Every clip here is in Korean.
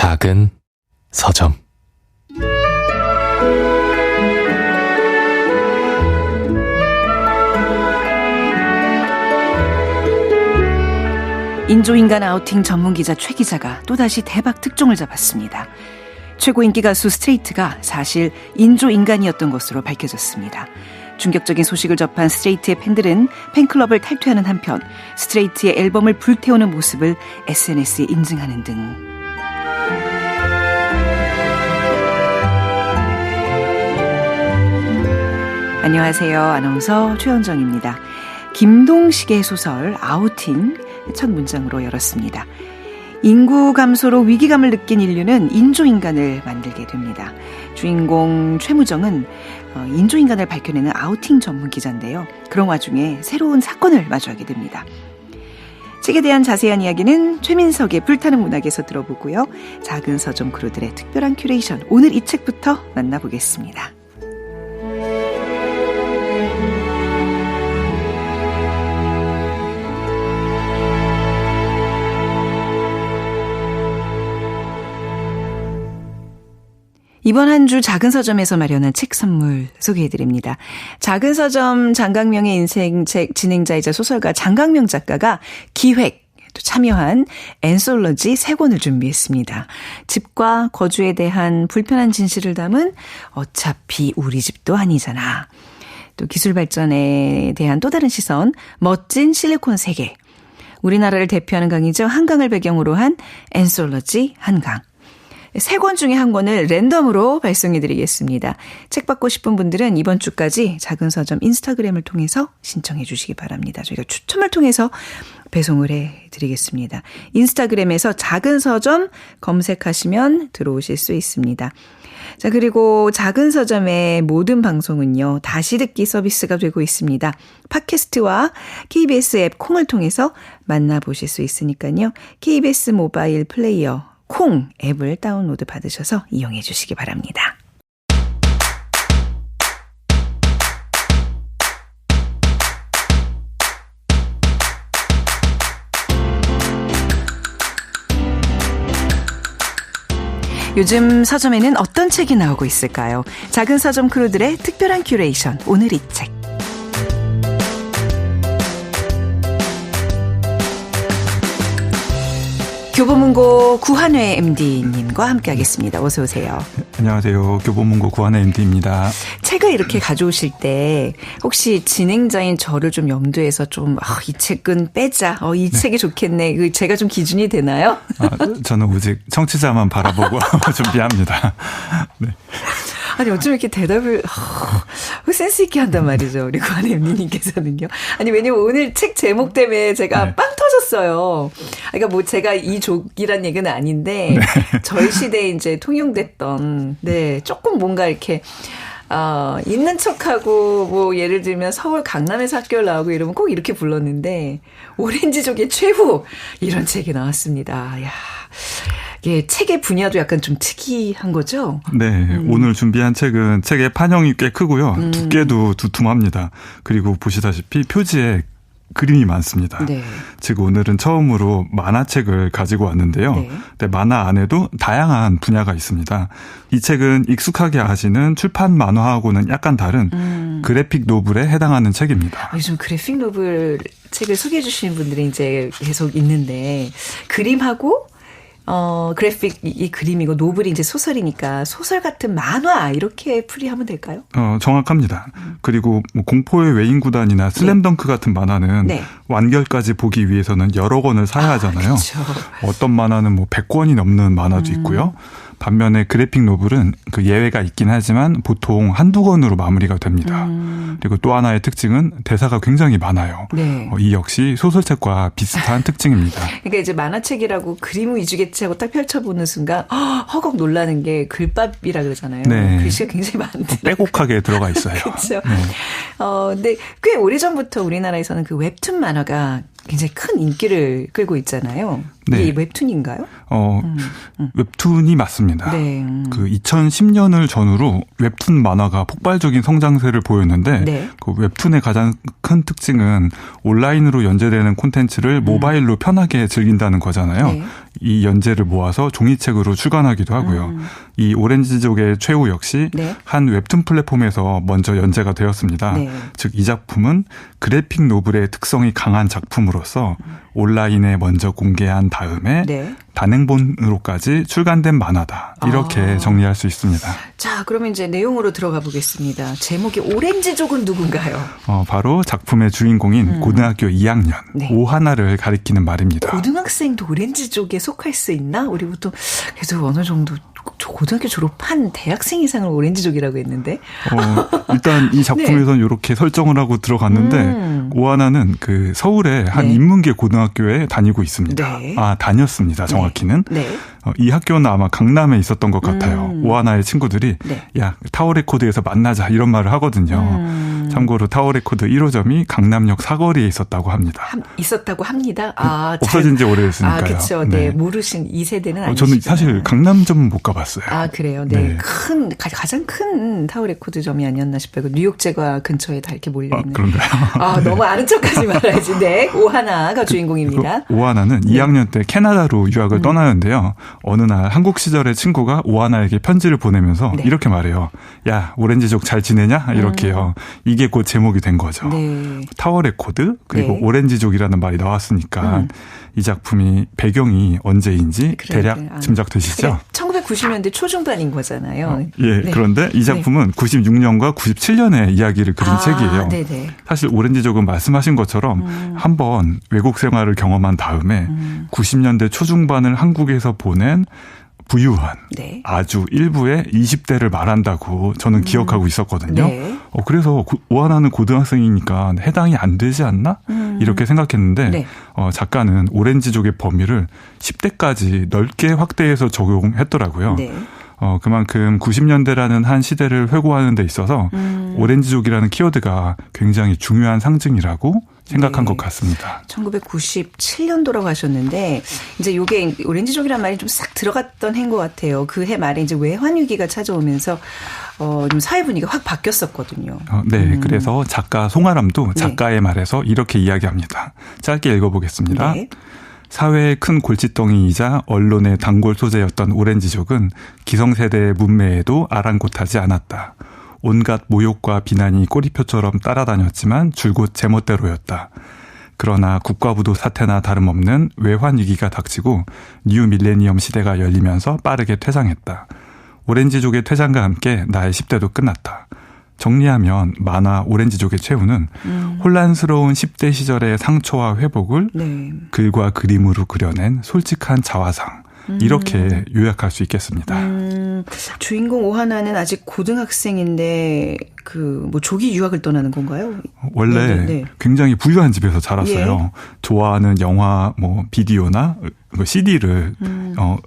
작은 서점. 인조인간 아우팅 전문기자 최 기자가 또다시 대박 특종을 잡았습니다. 최고 인기 가수 스트레이트가 사실 인조인간이었던 것으로 밝혀졌습니다. 충격적인 소식을 접한 스트레이트의 팬들은 팬클럽을 탈퇴하는 한편 스트레이트의 앨범을 불태우는 모습을 SNS에 인증하는 등 안녕하세요. 아나운서 최현정입니다. 김동식의 소설 아우팅 첫 문장으로 열었습니다. 인구 감소로 위기감을 느낀 인류는 인조인간을 만들게 됩니다. 주인공 최무정은 인조인간을 밝혀내는 아우팅 전문 기자인데요. 그런 와중에 새로운 사건을 마주하게 됩니다. 책에 대한 자세한 이야기는 최민석의 불타는 문학에서 들어보고요. 작은 서점 크루들의 특별한 큐레이션, 오늘 이 책부터 만나보겠습니다. 이번 한 주 작은 서점에서 마련한 책 선물 소개해드립니다. 작은 서점 장강명의 인생책 진행자이자 소설가 장강명 작가가 기획 또 참여한 앤솔러지 3권을 준비했습니다. 집과 거주에 대한 불편한 진실을 담은 어차피 우리 집도 아니잖아. 또 기술 발전에 대한 또 다른 시선, 멋진 실리콘 세계. 우리나라를 대표하는 강이죠. 한강을 배경으로 한 앤솔러지 한강. 3권 중에 한 권을 랜덤으로 발송해드리겠습니다. 책 받고 싶은 분들은 이번 주까지 작은 서점 인스타그램을 통해서 신청해 주시기 바랍니다. 저희가 추첨을 통해서 배송을 해드리겠습니다. 인스타그램에서 작은 서점 검색하시면 들어오실 수 있습니다. 자, 그리고 작은 서점의 모든 방송은요, 다시 듣기 서비스가 되고 있습니다. 팟캐스트와 KBS 앱 콩을 통해서 만나보실 수 있으니까요. KBS 모바일 플레이어 콩 앱을 다운로드 받으셔서 이용해 주시기 바랍니다. 요즘 서점에는 어떤 책이 나오고 있을까요? 작은 서점 크루들의 특별한 큐레이션, 오늘 이 책. 교보문고 구한회 MD님과 함께하겠습니다. 어서 오세요. 안녕하세요. 교보문고 구한회 MD입니다. 책을 이렇게 가져오실 때 혹시 진행자인 저를 좀 염두해서 좀 이 책은 빼자. 이 책이 좋겠네. 제가 좀 기준이 되나요? 저는 오직 청취자만 바라보고 준비합니다. 네. 아니 어쩜 이렇게 대답을 센스 있게 한단 말이죠. 우리 구한회 MD님께서는요. 아니 왜냐면 오늘 책 제목 때문에 제가 네. 빵 터졌어요. 그러니까 뭐 제가 이 족이란 얘기는 아닌데 네. 저희 시대에 이제 통용됐던 조금 뭔가 이렇게 있는 척하고 뭐 예를 들면 서울 강남에서 학교를 나오고 이러면 꼭 이렇게 불렀는데 오렌지족의 최후 이런 책이 나왔습니다. 야. 예, 책의 분야도 약간 좀 특이한 거죠? 네, 오늘 준비한 책은 책의 판형이 꽤 크고요. 두께도 두툼합니다. 그리고 보시다시피 표지에 그림이 많습니다. 네. 즉 오늘은 처음으로 만화책을 가지고 왔는데요. 네. 근데 만화 안에도 다양한 분야가 있습니다. 이 책은 익숙하게 아시는 출판 만화하고는 약간 다른 그래픽 노블에 해당하는 책입니다. 요즘 그래픽 노블 책을 소개해 주시는 분들이 이제 계속 있는데 그림하고 그래픽 이 그림이고 노블이 이제 소설이니까 소설 같은 만화 이렇게 풀이하면 될까요? 정확합니다. 그리고 뭐 공포의 외인구단이나 슬램덩크 같은 만화는 완결까지 보기 위해서는 여러 권을 사야 하잖아요. 그렇죠. 어떤 만화는 뭐 100권이 넘는 만화도 있고요. 반면에 그래픽 노블은 그 예외가 있긴 하지만 보통 한두 권으로 마무리가 됩니다. 그리고 또 하나의 특징은 대사가 굉장히 많아요. 네. 이 역시 소설책과 비슷한 특징입니다. 그러니까 이제 만화책이라고 그림 위주겠지 하고 딱 펼쳐보는 순간 허걱 놀라는 게 글밥이라 그러잖아요. 네. 글씨가 굉장히 많더라고요. 빼곡하게 들어가 있어요. 그렇죠. 네. 근데 꽤 오래전부터 우리나라에서는 그 웹툰 만화가 굉장히 큰 인기를 끌고 있잖아요. 이게 네. 웹툰인가요? 웹툰이 맞습니다. 네. 그 2010년을 전후로 웹툰 만화가 폭발적인 성장세를 보였는데 네. 그 웹툰의 가장 큰 특징은 온라인으로 연재되는 콘텐츠를 모바일로 편하게 즐긴다는 거잖아요. 네. 이 연재를 모아서 종이책으로 출간하기도 하고요. 이 오렌지족의 최후 역시 네. 한 웹툰 플랫폼에서 먼저 연재가 되었습니다. 네. 즉 이 작품은 그래픽 노블의 특성이 강한 작품으로서 온라인에 먼저 공개한 다음에 네. 단행본으로까지 출간된 만화다. 이렇게 정리할 수 있습니다. 자, 그러면 이제 내용으로 들어가 보겠습니다. 제목이 오렌지족은 누군가요? 바로 작품의 주인공인 고등학교 2학년 네. 오하나를 가리키는 말입니다. 고등학생도 오렌지족에 속할 수 있나? 우리 보통 그래도 어느 정도 고등학교 졸업한 대학생 이상을 오렌지족이라고 했는데. 일단 이 작품에서는 이렇게 설정을 하고 들어갔는데 오하나는 그 서울의 한 네. 인문계 고등학교에 다니고 있습니다. 네. 다녔습니다. 정확히는. 네. 이 학교는 아마 강남에 있었던 것 같아요. 오하나의 친구들이 네. 야 타워레코드에서 만나자 이런 말을 하거든요. 참고로 타워레코드 1호점이 강남역 사거리에 있었다고 합니다. 있었다고 합니다. 아, 없어진 지 오래됐으니까요. 그렇죠. 네. 모르신 2세대는 아니시죠. 저는 사실 강남점은 못 가봤어요. 아, 그래요? 네. 네. 가장 큰 타워레코드점이 아니었나 싶어요. 뉴욕 제과 근처에 다 이렇게 몰려있는. 그런가요? 너무 아는 척하지 말아야지. 네. 오하나가 주인공입니다. 오하나는 2학년 때 캐나다로 유학을 떠나는데요. 어느 날 한국 시절의 친구가 오하나에게 편지를 보내면서 네. 이렇게 말해요. 야, 오렌지족 잘 지내냐? 이렇게요. 이게 곧 제목이 된 거죠. 네. 타워레코드 그리고 네. 오렌지족이라는 말이 나왔으니까 이 작품이 배경이 언제인지 대략 짐작되시죠? 그래, 1990년대 초중반인 거잖아요. 예, 네. 그런데 이 작품은 96년과 97년의 이야기를 그린 책이에요. 네네. 사실 오렌지족은 말씀하신 것처럼 한번 외국 생활을 경험한 다음에 90년대 초중반을 한국에서 보낸 부유한 네. 아주 일부의 20대를 말한다고 저는 기억하고 있었거든요. 네. 그래서 오하나는 고등학생이니까 해당이 안 되지 않나? 이렇게 생각했는데 네. 작가는 오렌지족의 범위를 10대까지 넓게 확대해서 적용했더라고요. 네. 그만큼 90년대라는 한 시대를 회고하는 데 있어서 오렌지족이라는 키워드가 굉장히 중요한 상징이라고 생각한 것 같습니다. 1997년도라고 하셨는데 이제 요게 오렌지족이라는 말이 좀 싹 들어갔던 해인 것 같아요. 그 해 말에 이제 외환위기가 찾아오면서 좀 사회 분위기가 확 바뀌었었거든요. 네, 그래서 작가 송아람도 작가의 말에서 이렇게 이야기합니다. 짧게 읽어보겠습니다. 네. 사회의 큰 골칫덩이이자 언론의 단골 소재였던 오렌지족은 기성세대의 문매에도 아랑곳하지 않았다. 온갖 모욕과 비난이 꼬리표처럼 따라다녔지만 줄곧 제멋대로였다. 그러나 국가부도 사태나 다름없는 외환위기가 닥치고 뉴 밀레니엄 시대가 열리면서 빠르게 퇴장했다. 오렌지족의 퇴장과 함께 나의 10대도 끝났다. 정리하면 만화 오렌지족의 최후는 혼란스러운 10대 시절의 상처와 회복을 글과 그림으로 그려낸 솔직한 자화상. 이렇게 요약할 수 있겠습니다. 주인공 오하나는 아직 고등학생인데 조기 유학을 떠나는 건가요? 원래 굉장히 부유한 집에서 자랐어요. 좋아하는 영화, 비디오나 CD를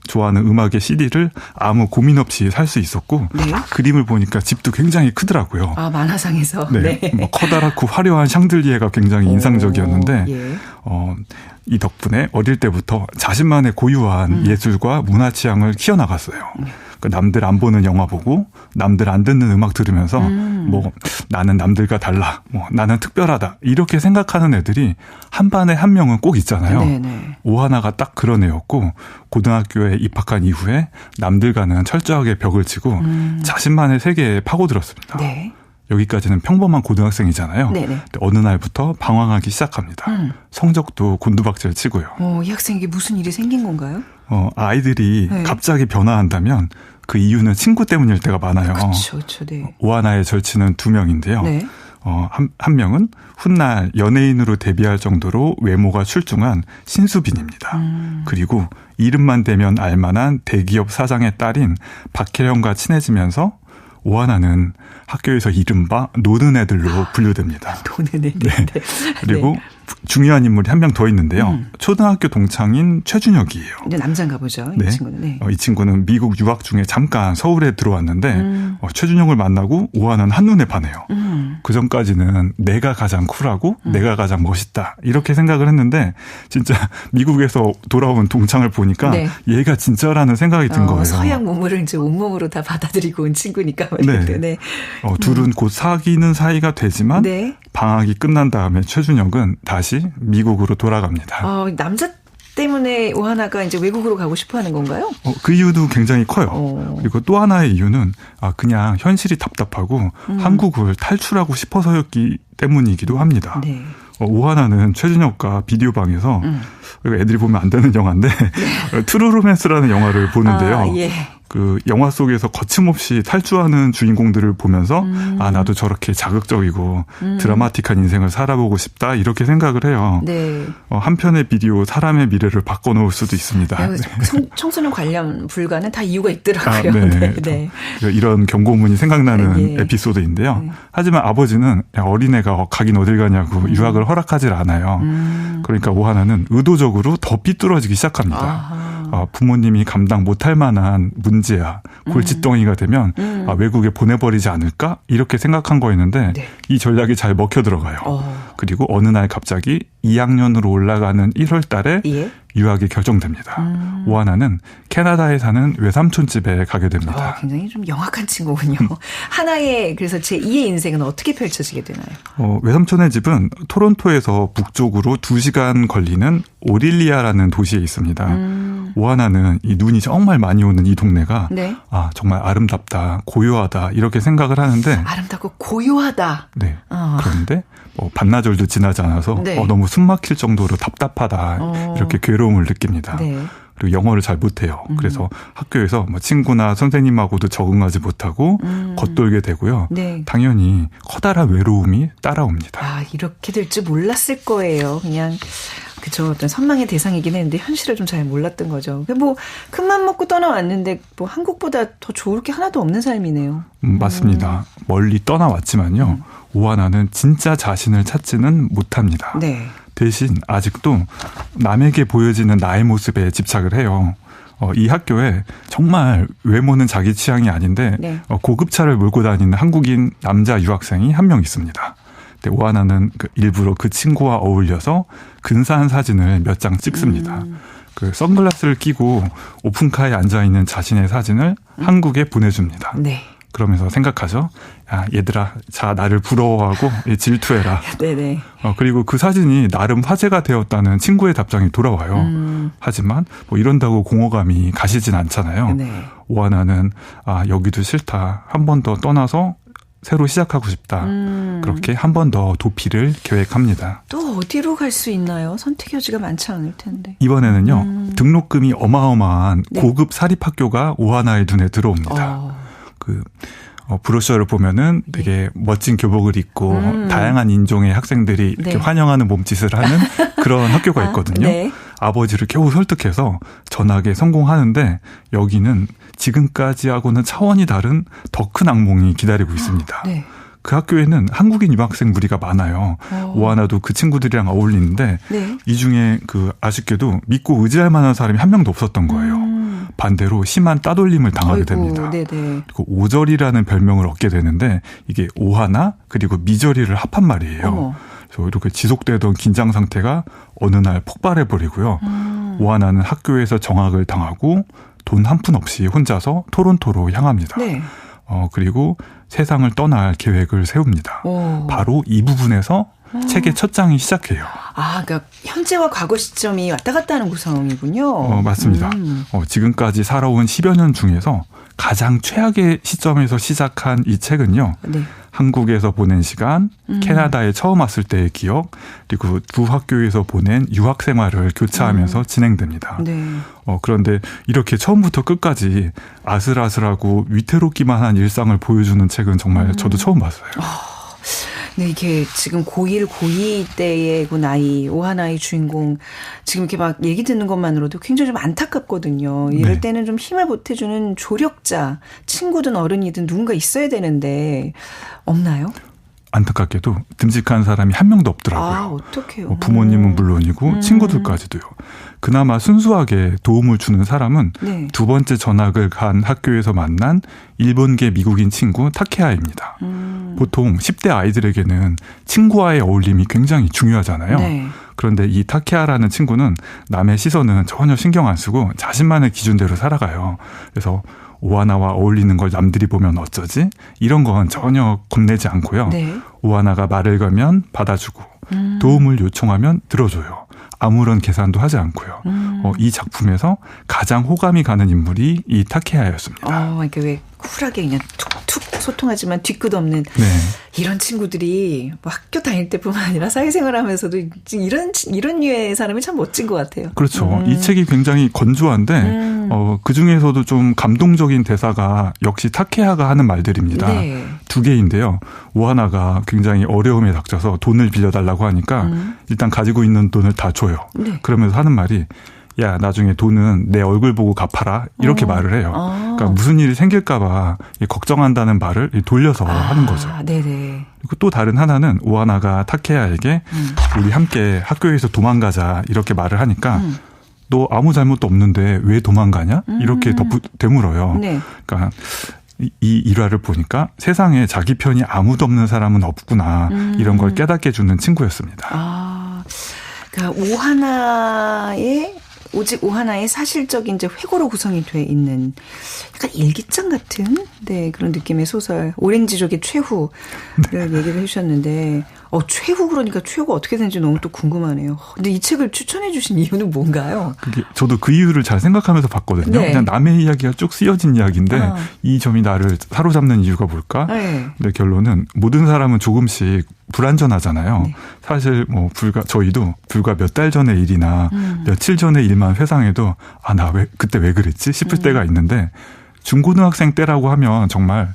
좋아하는 음악의 CD를 아무 고민 없이 살 수 있었고 그림을 보니까 집도 굉장히 크더라고요. 아, 만화상에서. 네. 커다랗고 화려한 샹들리에가 굉장히 인상적이었는데 이 덕분에 어릴 때부터 자신만의 고유한 예술과 문화 취향을 키워나갔어요. 남들 안 보는 영화 보고 남들 안 듣는 음악 들으면서 나는 남들과 달라, 나는 특별하다 이렇게 생각하는 애들이 한 반에 한 명은 꼭 있잖아요. 네네. 오하나가 딱 그런 애였고 고등학교에 입학한 이후에 남들과는 철저하게 벽을 치고 자신만의 세계에 파고들었습니다. 네. 여기까지는 평범한 고등학생이잖아요. 네네. 어느 날부터 방황하기 시작합니다. 성적도 곤두박질 치고요. 이 학생에게 무슨 일이 생긴 건가요? 아이들이 갑자기 변화한다면 그 이유는 친구 때문일 때가 많아요. 그렇죠. 네. 오하나의 절친은 2명인데요. 네. 한 명은 훗날 연예인으로 데뷔할 정도로 외모가 출중한 신수빈입니다. 그리고 이름만 대면 알만한 대기업 사장의 딸인 박혜령과 친해지면서 오하나는 학교에서 이른바 노는 애들로 분류됩니다. 노는 애들. 네. 그리고 중요한 인물이 한 명 더 있는데요. 초등학교 동창인 최준혁이에요. 근데 남자인가 보죠. 네. 이 친구는. 네. 이 친구는 미국 유학 중에 잠깐 서울에 들어왔는데 최준혁을 만나고 오하나는 한눈에 반해요. 그 전까지는 내가 가장 쿨하고 내가 가장 멋있다 이렇게 생각을 했는데 진짜 미국에서 돌아온 동창을 보니까 네. 얘가 진짜라는 생각이 든 거예요. 서양 문물을 이제 온몸으로 다 받아들이고 온 친구니까. 네. 네. 둘은 곧 사귀는 사이가 되지만 네. 방학이 끝난 다음에 최준혁은 다시 미국으로 돌아갑니다. 남자 때문에 오하나가 이제 외국으로 가고 싶어 하는 건가요? 그 이유도 굉장히 커요. 그리고 또 하나의 이유는 그냥 현실이 답답하고 한국을 탈출하고 싶어서였기 때문이기도 합니다. 네. 오하나는 최준혁과 비디오방에서 애들이 보면 안 되는 영화인데 트루 로맨스라는 영화를 보는데요. 예. 그 영화 속에서 거침없이 탈주하는 주인공들을 보면서 나도 저렇게 자극적이고 드라마틱한 인생을 살아보고 싶다 이렇게 생각을 해요. 네. 한편의 비디오 사람의 미래를 바꿔놓을 수도 있습니다. 청소년 관련 불가는 다 이유가 있더라고요. 네. 네. 이런 경고문이 생각나는 에피소드인데요. 하지만 아버지는 어린애가 가긴 어딜 가냐고 유학을 허락하질 않아요. 그러니까 오하나는 의도적으로 더 삐뚤어지기 시작합니다. 부모님이 감당 못할 만한 문제야 골칫덩이가 되면 외국에 보내버리지 않을까 이렇게 생각한 거였는데 네. 이 전략이 잘 먹혀 들어가요. 그리고 어느 날 갑자기 2학년으로 올라가는 1월 달에 예? 유학이 결정됩니다. 오하나는 캐나다에 사는 외삼촌 집에 가게 됩니다. 굉장히 좀 영악한 친구군요. 하나의 그래서 제2의 인생은 어떻게 펼쳐지게 되나요? 외삼촌의 집은 토론토에서 북쪽으로 2시간 걸리는 오릴리아라는 도시에 있습니다. 오하나는 이 눈이 정말 많이 오는 이 동네가 네. 정말 아름답다, 고요하다 이렇게 생각을 하는데 아름답고 고요하다. 네. 그런데 반나절도 지나지 않아서 네. 너무 숨막힐 정도로 답답하다 이렇게 괴로움을 느낍니다. 네. 그리고 영어를 잘 못해요. 그래서 학교에서 친구나 선생님하고도 적응하지 못하고 겉돌게 되고요. 네. 당연히 커다란 외로움이 따라옵니다. 이렇게 될 줄 몰랐을 거예요. 그냥 그쵸. 어떤 선망의 대상이긴 했는데 현실을 좀 잘 몰랐던 거죠. 큰맘 먹고 떠나왔는데 한국보다 더 좋을 게 하나도 없는 삶이네요. 맞습니다. 멀리 떠나왔지만요. 오하나는 진짜 자신을 찾지는 못합니다. 네. 대신 아직도 남에게 보여지는 나의 모습에 집착을 해요. 이 학교에 정말 외모는 자기 취향이 아닌데 네. 고급차를 몰고 다니는 한국인 남자 유학생이 한 명 있습니다. 근데 오하나는 일부러 그 친구와 어울려서 근사한 사진을 몇 장 찍습니다. 그 선글라스를 끼고 오픈카에 앉아있는 자신의 사진을 한국에 보내줍니다. 네. 그러면서 생각하죠. 얘들아, 자, 나를 부러워하고 질투해라. 네네. 그리고 그 사진이 나름 화제가 되었다는 친구의 답장이 돌아와요. 하지만 이런다고 공허감이 가시진 않잖아요. 네. 오하나는 여기도 싫다. 한 번 더 떠나서 새로 시작하고 싶다. 그렇게 한 번 더 도피를 계획합니다. 또 어디로 갈 수 있나요? 선택 여지가 많지 않을 텐데. 이번에는요. 등록금이 어마어마한 네. 고급 사립학교가 오하나의 눈에 들어옵니다. 브로셔를 보면은 되게 멋진 교복을 입고 다양한 인종의 학생들이 이렇게 네. 환영하는 몸짓을 하는 그런 학교가 있거든요. 네. 아버지를 겨우 설득해서 전학에 성공하는데 여기는 지금까지하고는 차원이 다른 더 큰 악몽이 기다리고 있습니다. 네. 그 학교에는 한국인 유학생 무리가 많아요. 오하나도 그 친구들이랑 어울리는데 네. 이 중에 아쉽게도 믿고 의지할 만한 사람이 한 명도 없었던 거예요. 반대로 심한 따돌림을 당하게 됩니다. 네네. 그리고 오절이라는 별명을 얻게 되는데 이게 오하나 그리고 미저리를 합한 말이에요. 그래서 이렇게 지속되던 긴장 상태가 어느 날 폭발해버리고요. 오하나는 학교에서 정학을 당하고 돈 한 푼 없이 혼자서 토론토로 향합니다. 네. 그리고 세상을 떠날 계획을 세웁니다. 바로 이 부분에서 책의 첫 장이 시작해요. 그러니까 현재와 과거 시점이 왔다 갔다 하는 구성이군요. 맞습니다. 지금까지 살아온 10여 년 중에서 가장 최악의 시점에서 시작한 이 책은요. 네. 한국에서 보낸 시간, 캐나다에 처음 왔을 때의 기억, 그리고 두 학교에서 보낸 유학 생활을 교차하면서 진행됩니다. 네. 그런데 이렇게 처음부터 끝까지 아슬아슬하고 위태롭기만 한 일상을 보여주는 책은 정말 저도 처음 봤어요. 네, 이게 지금 고1, 고2 때의 그 나이, 오하나의 주인공, 지금 이렇게 막 얘기 듣는 것만으로도 굉장히 좀 안타깝거든요. 이럴 네. 때는 좀 힘을 보태주는 조력자, 친구든 어른이든 누군가 있어야 되는데, 없나요? 안타깝게도 듬직한 사람이 한 명도 없더라고요. 아, 어떡해요. 부모님은 물론이고 친구들까지도요. 그나마 순수하게 도움을 주는 사람은 네. 두 번째 전학을 간 학교에서 만난 일본계 미국인 친구 타케아입니다. 보통 10대 아이들에게는 친구와의 어울림이 굉장히 중요하잖아요. 네. 그런데 이 타케아라는 친구는 남의 시선은 전혀 신경 안 쓰고 자신만의 기준대로 살아가요. 그래서 오하나와 어울리는 걸 남들이 보면 어쩌지? 이런 건 전혀 겁내지 않고요. 네. 오하나가 말을 걸면 받아주고 도움을 요청하면 들어줘요. 아무런 계산도 하지 않고요. 이 작품에서 가장 호감이 가는 인물이 이 타케아였습니다. 이게 왜 쿨하게 그냥 툭툭 소통하지만 뒤끝 없는 네. 이런 친구들이 뭐 학교 다닐 때뿐만 아니라 사회생활하면서도 이런 류의 사람이 참 멋진 것 같아요. 그렇죠. 이 책이 굉장히 건조한데 그중에서도 좀 감동적인 대사가 역시 타케아가 하는 말들입니다. 네. 두 개인데요. 오하나가 굉장히 어려움에 닥쳐서 돈을 빌려달라고 하니까 일단 가지고 있는 돈을 다 줘요. 네. 그러면서 하는 말이 야, 나중에 돈은 내 얼굴 보고 갚아라. 이렇게 말을 해요. 그러니까 무슨 일이 생길까 봐 걱정한다는 말을 돌려서 하는 거죠. 네네. 그리고 또 다른 하나는 오하나가 타케아에게 우리 함께 학교에서 도망가자 이렇게 말을 하니까 너 아무 잘못도 없는데 왜 도망가냐? 이렇게 되물어요. 네. 그러니까 이 일화를 보니까 세상에 자기 편이 아무도 없는 사람은 없구나. 이런 걸 깨닫게 해주는 친구였습니다. 그러니까 오직 오하나의 사실적인 이제 회고로 구성이 돼 있는 약간 일기장 같은 네, 그런 느낌의 소설. 오렌지족의 최후를 얘기를 해주셨는데 최후 그러니까 최후가 어떻게 되는지 너무 또 궁금하네요. 근데 이 책을 추천해 주신 이유는 뭔가요? 저도 그 이유를 잘 생각하면서 봤거든요. 네. 그냥 남의 이야기가 쭉 쓰여진 이야기인데 이 점이 나를 사로잡는 이유가 뭘까? 네. 근데 결론은 모든 사람은 조금씩 불안전하잖아요. 네. 사실 저희도 불과 몇 달 전의 일이나 며칠 전의 일만 회상해도 나 그때 왜 그랬지 싶을 때가 있는데 중고등학생 때라고 하면 정말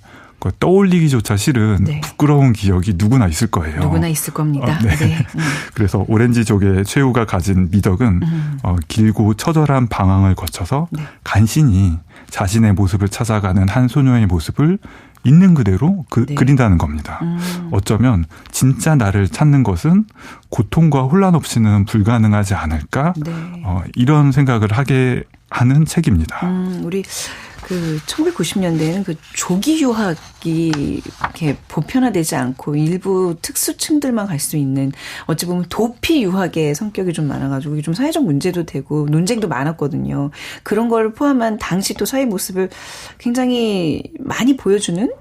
떠올리기조차 싫은 네. 부끄러운 기억이 누구나 있을 거예요. 누구나 있을 겁니다. 네. 네. 그래서 오렌지족의 최후가 가진 미덕은 길고 처절한 방황을 거쳐서 네. 간신히 자신의 모습을 찾아가는 한 소녀의 모습을 있는 그대로 네. 그린다는 겁니다. 어쩌면 진짜 나를 찾는 것은 고통과 혼란 없이는 불가능하지 않을까? 네. 이런 생각을 하게 하는 책입니다. 우리 1990년대에는 그 조기 유학이 이렇게 보편화되지 않고 일부 특수층들만 갈 수 있는 어찌 보면 도피 유학의 성격이 좀 많아가지고 이게 좀 사회적 문제도 되고 논쟁도 많았거든요. 그런 걸 포함한 당시 또 사회 모습을 굉장히 많이 보여주는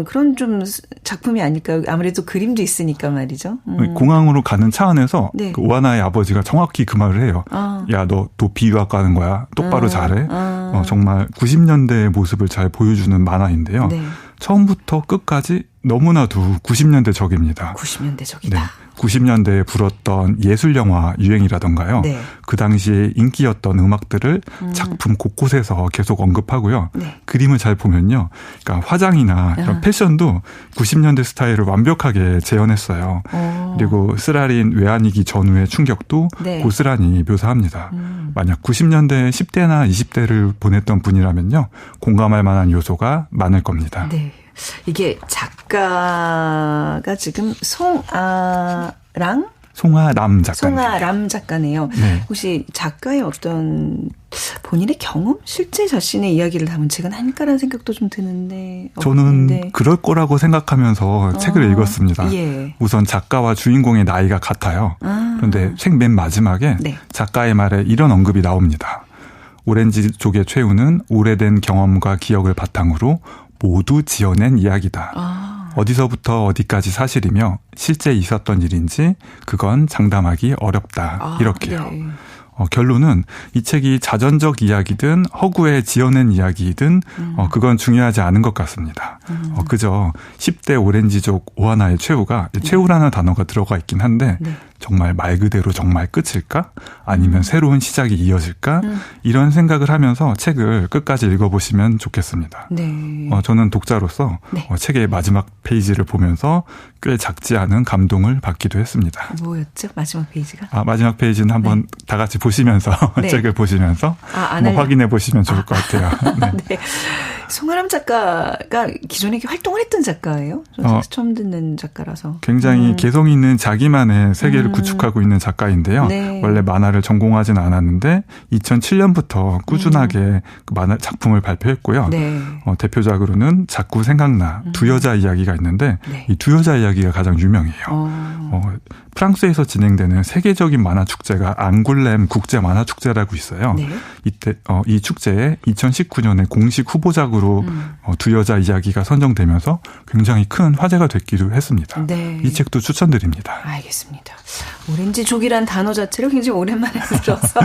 그런 좀 작품이 아닐까요? 아무래도 그림도 있으니까 말이죠. 공항으로 가는 차 안에서 네. 그 오하나의 아버지가 정확히 그 말을 해요. 야, 너 도피 유학 가는 거야. 똑바로 잘해. 정말 90년대의 모습을 잘 보여주는 만화인데요. 네. 처음부터 끝까지 너무나도 90년대적입니다. 90년대적이다. 네. 90년대에 불었던 예술영화 유행이라던가요. 네. 그 당시에 인기였던 음악들을 작품 곳곳에서 계속 언급하고요. 네. 그림을 잘 보면요. 그러니까 화장이나 이런 패션도 90년대 스타일을 완벽하게 재현했어요. 그리고 쓰라린 외환위기 전후의 충격도 네. 고스란히 묘사합니다. 만약 90년대 10대나 20대를 보냈던 분이라면요. 공감할 만한 요소가 많을 겁니다. 네. 이게 작가가 지금 송아람 작가네요. 네. 혹시 작가의 어떤 본인의 경험? 실제 자신의 이야기를 담은 책은 아닐까라는 생각도 좀 드는데. 저는 그럴 거라고 생각하면서 책을 읽었습니다. 예. 우선 작가와 주인공의 나이가 같아요. 그런데 책 맨 마지막에 네. 작가의 말에 이런 언급이 나옵니다. 오렌지족의 최후는 오래된 경험과 기억을 바탕으로 모두 지어낸 이야기다. 어디서부터 어디까지 사실이며 실제 있었던 일인지 그건 장담하기 어렵다. 이렇게요. 네. 결론은 이 책이 자전적 이야기든 허구에 지어낸 이야기든 그건 중요하지 않은 것 같습니다. 그저 10대 오렌지족 오하나의 최후가 최후라는 단어가 들어가 있긴 한데 네. 정말 말 그대로 정말 끝일까? 아니면 새로운 시작이 이어질까? 이런 생각을 하면서 책을 끝까지 읽어보시면 좋겠습니다. 네. 저는 독자로서 네. 책의 마지막 페이지를 보면서 꽤 작지 않은 감동을 받기도 했습니다. 뭐였죠? 마지막 페이지가? 마지막 페이지는 한번 네. 다 같이 보시면서 네. 책을 보시면서 한번 확인해 보시면 좋을 것 같아요. 네. 네. 송아람 작가가 기존에 활동을 했던 작가예요? 저는 처음 듣는 작가라서. 굉장히 개성 있는 자기만의 세계를 구축하고 있는 작가인데요. 네. 원래 만화를 전공하진 않았는데 2007년부터 꾸준하게 그 만화 작품을 발표했고요. 네. 대표작으로는 자꾸 생각나 두 여자 이야기가 있는데 네. 이 두 여자 이야기가 가장 유명해요. 프랑스에서 진행되는 세계적인 만화 축제가 앙굴렘 국제 만화 축제라고 있어요. 네. 이때 이 축제에 2019년에 공식 후보작으로 두 여자 이야기가 선정되면서 굉장히 큰 화제가 됐기도 했습니다. 네. 이 책도 추천드립니다. 알겠습니다. 오렌지족이란 단어 자체를 굉장히 오랜만에 들어서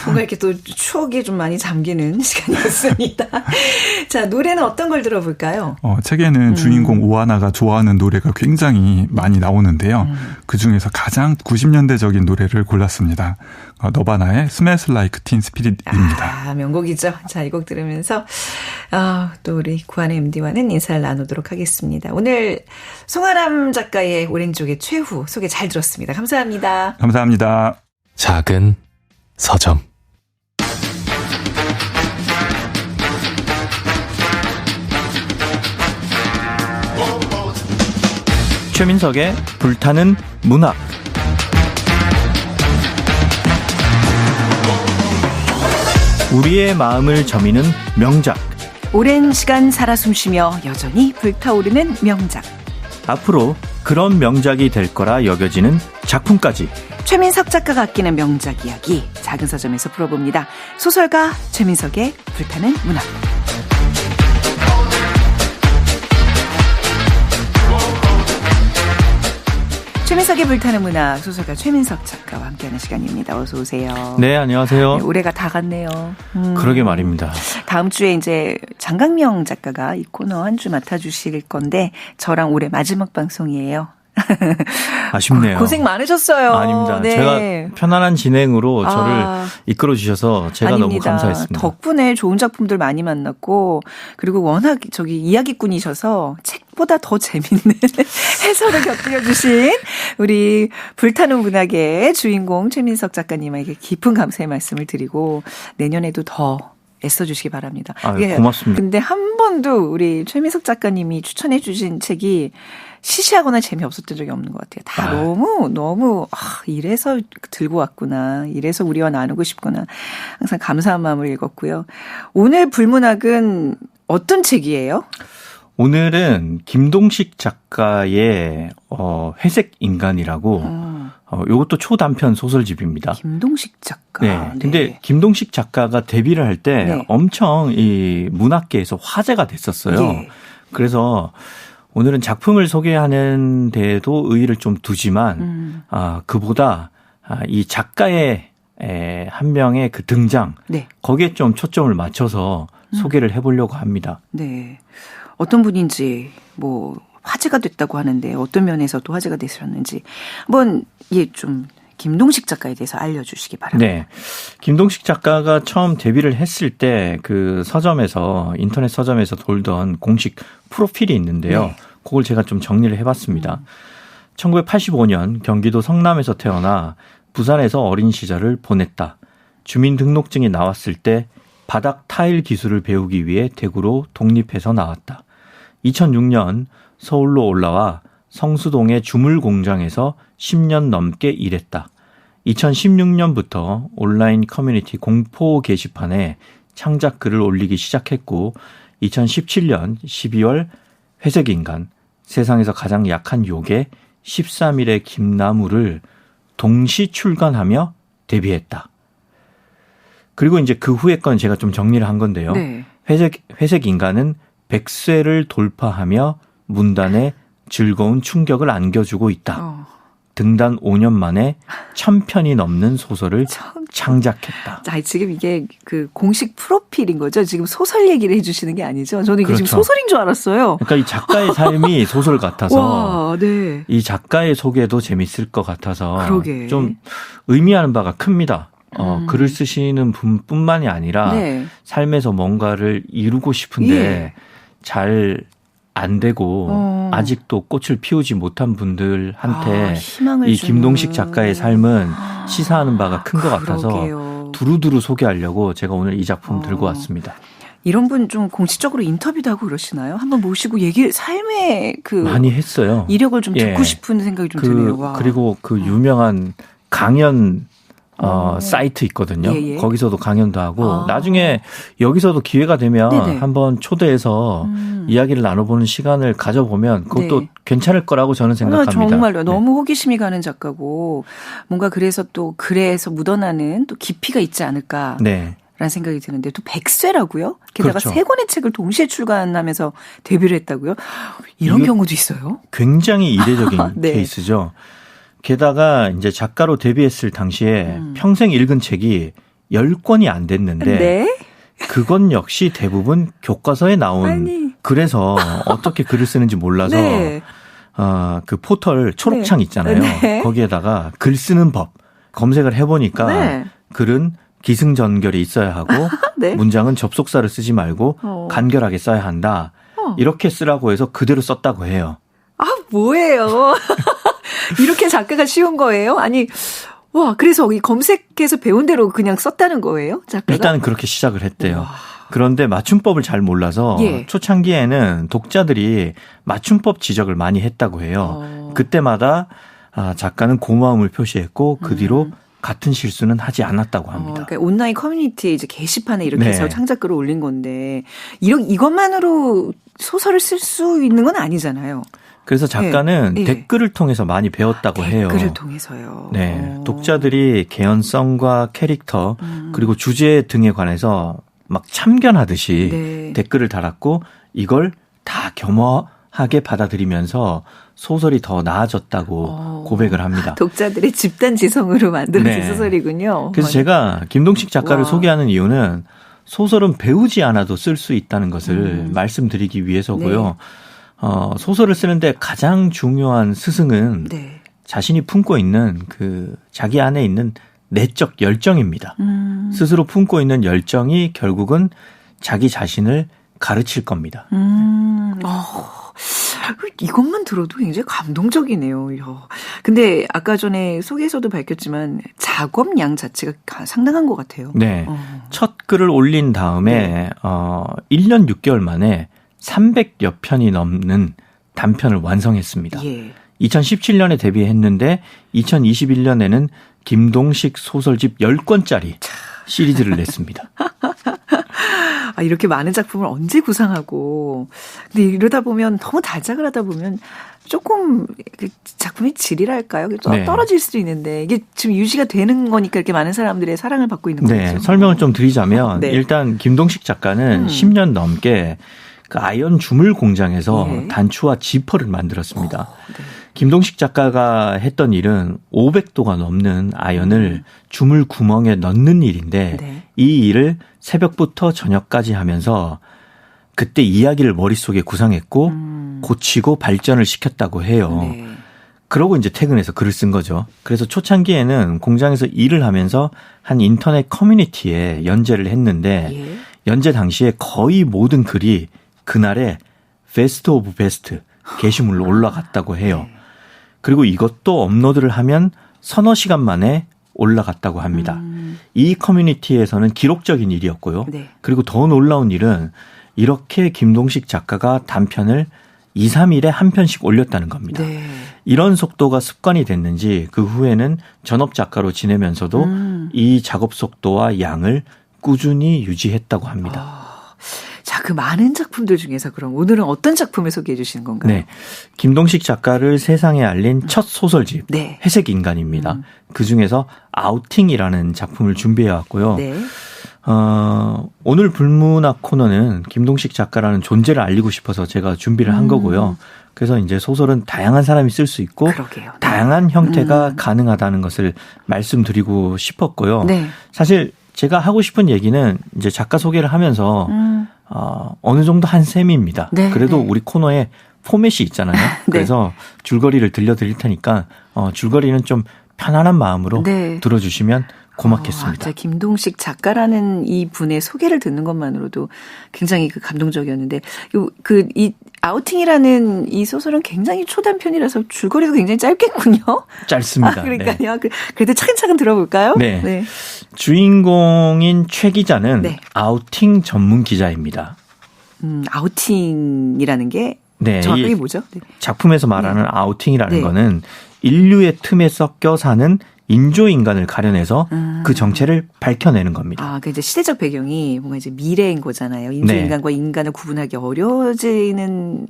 뭔가 이렇게 또 추억에 좀 많이 잠기는 시간이었습니다. 자, 노래는 어떤 걸 들어볼까요? 책에는 주인공 오하나가 좋아하는 노래가 굉장히 많이 나오는데요. 그중에서 가장 90년대적인 노래를 골랐습니다. 너바나의 Smells Like Teen Spirit입니다. 명곡이죠. 자, 이 곡 들으면서 또 우리 구한의 MD와는 인사를 나누도록 하겠습니다. 오늘 송아람 작가의 오렌지족의 최후 소개 잘 들었습니다. 감사합니다. 감사합니다. 작은 서점. 최민석의 불타는 문학. 우리의 마음을 저미는 명작. 오랜 시간 살아 숨쉬며 여전히 불타오르는 명작. 앞으로 그런 명작이 될 거라 여겨지는 작품까지. 최민석 작가가 아끼는 명작 이야기 작은 서점에서 풀어봅니다. 소설가 최민석의 불타는 문학. 최민석의 불타는 문학 소설가 최민석 작가와 함께하는 시간입니다. 어서 오세요. 네, 안녕하세요. 네, 올해가 다 갔네요. 그러게 말입니다. 다음 주에 이제 장강명 작가가 이 코너 한 주 맡아주실 건데 저랑 올해 마지막 방송이에요. 아쉽네요. 고생 많으셨어요. 아닙니다. 네. 제가 편안한 진행으로 저를 이끌어 주셔서 제가 아닙니다. 너무 감사했습니다. 덕분에 좋은 작품들 많이 만났고 그리고 워낙 이야기꾼이셔서 책보다 더 재밌는 해설을 곁들여 주신 우리 불타는 문학의 주인공 최민석 작가님에게 깊은 감사의 말씀을 드리고 내년에도 더 애써주시기 바랍니다. 고맙습니다. 근데 한 번도 우리 최민석 작가님이 추천해 주신 책이 시시하거나 재미없었던 적이 없는 것 같아요. 다 너무 이래서 들고 왔구나. 이래서 우리와 나누고 싶구나. 항상 감사한 마음을 읽었고요. 오늘 불문학은 어떤 책이에요? 오늘은 김동식 작가의 회색 인간이라고 이것도 초단편 소설집입니다. 김동식 작가. 네. 근데 김동식 작가가 데뷔를 할 때 엄청 이 문학계에서 화제가 됐었어요. 네. 그래서 오늘은 작품을 소개하는 데에도 의의를 좀 두지만 그보다 이 작가의 한 명의 그 등장 거기에 좀 초점을 맞춰서 소개를 해보려고 합니다. 네. 어떤 분인지 화제가 됐다고 하는데 어떤 면에서 또 화제가 되셨는지 한번 좀 김동식 작가에 대해서 알려주시기 바랍니다. 네, 김동식 작가가 처음 데뷔를 했을 때 그 서점에서 인터넷 서점에서 돌던 공식 프로필이 있는데요. 그걸 제가 좀 정리를 해봤습니다. 1985년 경기도 성남에서 태어나 부산에서 어린 시절을 보냈다. 주민등록증이 나왔을 때 바닥 타일 기술을 배우기 위해 대구로 독립해서 나왔다. 2006년 서울로 올라와 성수동의 주물 공장에서 10년 넘게 일했다. 2016년부터 온라인 커뮤니티 공포 게시판에 창작 글을 올리기 시작했고 2017년 12월 회색인간, 세상에서 가장 약한 요괴 13일의 김나무를 동시 출간하며 데뷔했다. 그리고 이제 그 후의 건 제가 좀 정리를 한 건데요. 네. 회색인간은 100쇄를 돌파하며 문단에 즐거운 충격을 안겨주고 있다. 등단 5년 만에 1000편이 넘는 소설을 창작했다. 지금 이게 그 공식 프로필인 거죠? 지금 소설 얘기를 해주시는 게 아니죠? 저는 이게 그렇죠. 지금 소설인 줄 알았어요. 그러니까 이 작가의 삶이 소설 같아서 이 작가의 소개도 재밌을 것 같아서 좀 의미하는 바가 큽니다. 글을 쓰시는 분뿐만이 아니라 삶에서 뭔가를 이루고 싶은데 잘 안 되고 아직도 꽃을 피우지 못한 분들한테 이 김동식 작가의 삶은 시사하는 바가 큰 것 같아서 두루두루 소개하려고 제가 오늘 이 작품 들고 왔습니다. 이런 분 좀 공식적으로 인터뷰도 하고 그러시나요? 한번 모시고 삶의 많이 했어요. 이력을 좀 듣고 싶은 생각이 좀 드네요. 와. 그리고 그 유명한 강연 사이트 있거든요. 예. 거기서도 강연도 하고 나중에 여기서도 기회가 되면 네네. 한번 초대해서 이야기를 나눠보는 시간을 가져보면 그것도 네. 괜찮을 거라고 저는 생각합니다. 정말요. 네. 너무 호기심이 가는 작가고 뭔가 그래서 묻어나는 또 깊이가 있지 않을까. 네. 라는 생각이 드는데 또 백쇄라고요? 게다가 그렇죠. 3권의 책을 동시에 출간하면서 데뷔를 했다고요? 이런 경우도 있어요? 굉장히 이례적인 네. 케이스죠. 게다가 이제 작가로 데뷔했을 당시에 평생 읽은 책이 10권이 안 됐는데 네? 그건 역시 대부분 교과서에 나온 그래서 어떻게 글을 쓰는지 몰라서 네. 그 포털 초록창 있잖아요. 네. 거기에다가 글 쓰는 법 검색을 해보니까 네. 글은 기승전결이 있어야 하고 네. 문장은 접속사를 쓰지 말고 간결하게 써야 한다. 이렇게 쓰라고 해서 그대로 썼다고 해요. 아, 뭐예요? 이렇게 작가가 쉬운 거예요? 아니, 와, 그래서 검색해서 배운 대로 그냥 썼다는 거예요? 작가가? 일단은 그렇게 시작을 했대요. 그런데 맞춤법을 잘 몰라서 예. 초창기에는 독자들이 맞춤법 지적을 많이 했다고 해요. 그때마다 작가는 고마움을 표시했고 그 뒤로 같은 실수는 하지 않았다고 합니다. 그러니까 온라인 커뮤니티에 이제 게시판에 이렇게 네. 해서 창작글을 올린 건데 이것만으로 소설을 쓸 수 있는 건 아니잖아요. 그래서 작가는 예. 댓글을 통해서 많이 배웠다고 해요. 댓글을 통해서요. 네, 독자들이 개연성과 캐릭터 그리고 주제 등에 관해서 막 참견하듯이 네. 댓글을 달았고 이걸 다 겸허하게 받아들이면서 소설이 더 나아졌다고 고백을 합니다. 독자들의 집단 지성으로 만들어진 네. 소설이군요. 그래서 제가 김동식 작가를 와. 소개하는 이유는 소설은 배우지 않아도 쓸 수 있다는 것을 말씀드리기 위해서고요. 네. 소설을 쓰는데 가장 중요한 스승은 네. 자신이 품고 있는 자기 안에 있는 내적 열정입니다. 스스로 품고 있는 열정이 결국은 자기 자신을 가르칠 겁니다. 이것만 들어도 굉장히 감동적이네요. 근데 아까 전에 소개에서도 밝혔지만 작업량 자체가 상당한 것 같아요. 네. 첫 글을 올린 다음에 1년 6개월 만에 300여 편이 넘는 단편을 완성했습니다. 예. 2017년에 데뷔했는데 2021년에는 김동식 소설집 10권짜리 시리즈를 냈습니다. 이렇게 많은 작품을 언제 구상하고. 근데 이러다 보면 너무 달작을 하다 보면 조금 작품의 질이랄까요? 네. 떨어질 수도 있는데 이게 지금 유지가 되는 거니까 이렇게 많은 사람들의 사랑을 받고 있는 거죠. 네, 설명을 좀 드리자면 네. 일단 김동식 작가는 10년 넘게 그 아이언 주물 공장에서 네. 단추와 지퍼를 만들었습니다. 네. 김동식 작가가 했던 일은 500도가 넘는 아이언을 주물 구멍에 넣는 일인데 네. 이 일을 새벽부터 저녁까지 하면서 그때 이야기를 머릿속에 구상했고 고치고 발전을 시켰다고 해요. 네. 그러고 이제 퇴근해서 글을 쓴 거죠. 그래서 초창기에는 공장에서 일을 하면서 한 인터넷 커뮤니티에 연재를 했는데 예. 연재 당시에 거의 모든 글이 그날의 베스트 오브 베스트 게시물로 올라갔다고 해요. 그리고 이것도 업로드를 하면 서너 시간 만에 올라갔다고 합니다. 이 커뮤니티에서는 기록적인 일이었고요. 네. 그리고 더 놀라운 일은 이렇게 김동식 작가가 단편을 2, 3일에 한 편씩 올렸다는 겁니다. 네. 이런 속도가 습관이 됐는지 그 후에는 전업 작가로 지내면서도 이 작업 속도와 양을 꾸준히 유지했다고 합니다. 자, 그 많은 작품들 중에서 그럼 오늘은 어떤 작품을 소개해 주시는 건가요? 네, 김동식 작가를 세상에 알린 첫 소설집 네. 회색인간입니다. 그중에서 아우팅이라는 작품을 준비해 왔고요. 네. 오늘 불문학 코너는 김동식 작가라는 존재를 알리고 싶어서 제가 준비를 한 거고요. 그래서 이제 소설은 다양한 사람이 쓸 수 있고 그러게요. 네. 다양한 형태가 가능하다는 것을 말씀드리고 싶었고요. 네. 사실 제가 하고 싶은 얘기는 이제 작가 소개를 하면서 어느 정도 한 셈입니다. 네, 그래도 네. 우리 코너에 포맷이 있잖아요. 네. 그래서 줄거리를 들려드릴 테니까 줄거리는 좀 편안한 마음으로 네. 들어주시면 고맙겠습니다. 진짜 김동식 작가라는 이 분의 소개를 듣는 것만으로도 굉장히 감동적이었는데, 이 아우팅이라는 이 소설은 굉장히 초단편이라서 줄거리도 굉장히 짧겠군요. 짧습니다. 그러니까요. 네. 그래도 차근차근 들어볼까요? 네. 네. 주인공인 최 기자는 네. 아우팅 전문 기자입니다. 아우팅이라는 게 네, 정확하게 뭐죠? 네. 작품에서 말하는 네. 아우팅이라는 네. 거는 인류의 틈에 섞여 사는 인조인간을 가려내서 그 정체를 밝혀내는 겁니다. 아, 그 이제 시대적 배경이 뭔가 이제 미래인 거잖아요. 인조인간과 네. 인간을 구분하기 어려워지는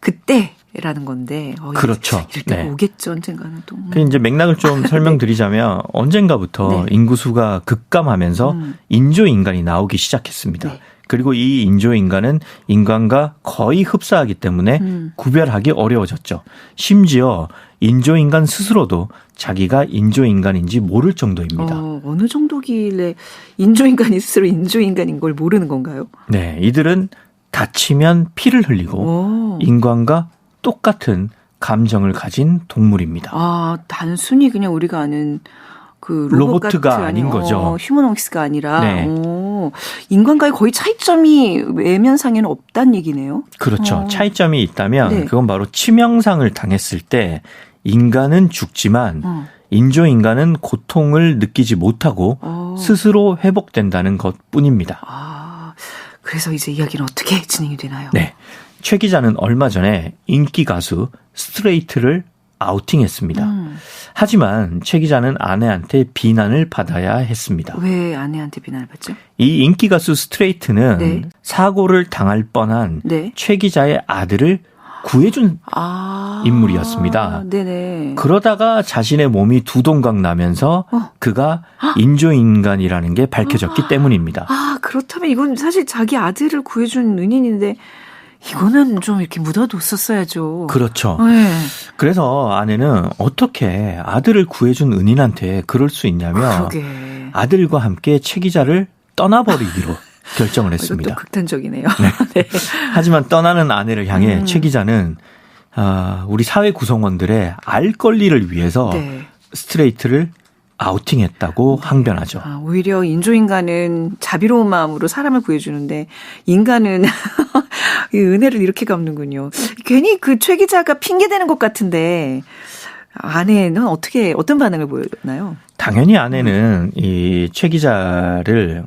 그때라는 건데. 그렇죠. 이럴 때 네. 오겠죠, 언젠가는 또. 그 이제 맥락을 좀 설명드리자면 네. 언젠가부터 네. 인구수가 급감하면서 인조인간이 나오기 시작했습니다. 네. 그리고 이 인조인간은 인간과 거의 흡사하기 때문에 구별하기 어려워졌죠. 심지어 인조인간 스스로도 자기가 인조인간인지 모를 정도입니다. 어느 정도길래 인조인간이 스스로 인조인간인 걸 모르는 건가요? 네, 이들은 다치면 피를 흘리고 인간과 똑같은 감정을 가진 동물입니다. 아, 단순히 그냥 우리가 아는 그 로봇가 아닌 거죠. 휴머노믹스가 아니라 네. 인간과의 거의 차이점이 외면상에는 없다는 얘기네요. 그렇죠. 차이점이 있다면 네. 그건 바로 치명상을 당했을 때 인간은 죽지만 인조인간은 고통을 느끼지 못하고 스스로 회복된다는 것뿐입니다. 아, 그래서 이제 이야기는 어떻게 진행이 되나요? 네, 최 기자는 얼마 전에 인기 가수 스트레이트를 아우팅했습니다. 하지만 최 기자는 아내한테 비난을 받아야 했습니다. 왜 아내한테 비난을 받죠? 이 인기 가수 스트레이트는 네. 사고를 당할 뻔한 네. 최 기자의 아들을 구해준 인물이었습니다. 네네. 그러다가 자신의 몸이 두동강 나면서 그가 인조인간이라는 게 밝혀졌기 때문입니다. 아, 그렇다면 이건 사실 자기 아들을 구해준 은인인데 이거는 좀 이렇게 묻어뒀었어야죠. 그렇죠. 네. 그래서 아내는 어떻게 아들을 구해준 은인한테 그럴 수 있냐면 그러게. 아들과 함께 최 기자를 떠나버리기로 결정을 했습니다. 이것도 극단적이네요. 네. 네. 하지만 떠나는 아내를 향해 최 기자는 우리 사회 구성원들의 알 권리를 위해서 네. 스트레이트를 아우팅했다고 항변하죠. 오히려 인조인간은 자비로운 마음으로 사람을 구해주는데 인간은 이 은혜를 이렇게 갚는군요. 괜히 그 최 기자가 핑계대는 것 같은데 아내는 어떤 반응을 보였나요? 당연히 아내는 이 최 기자를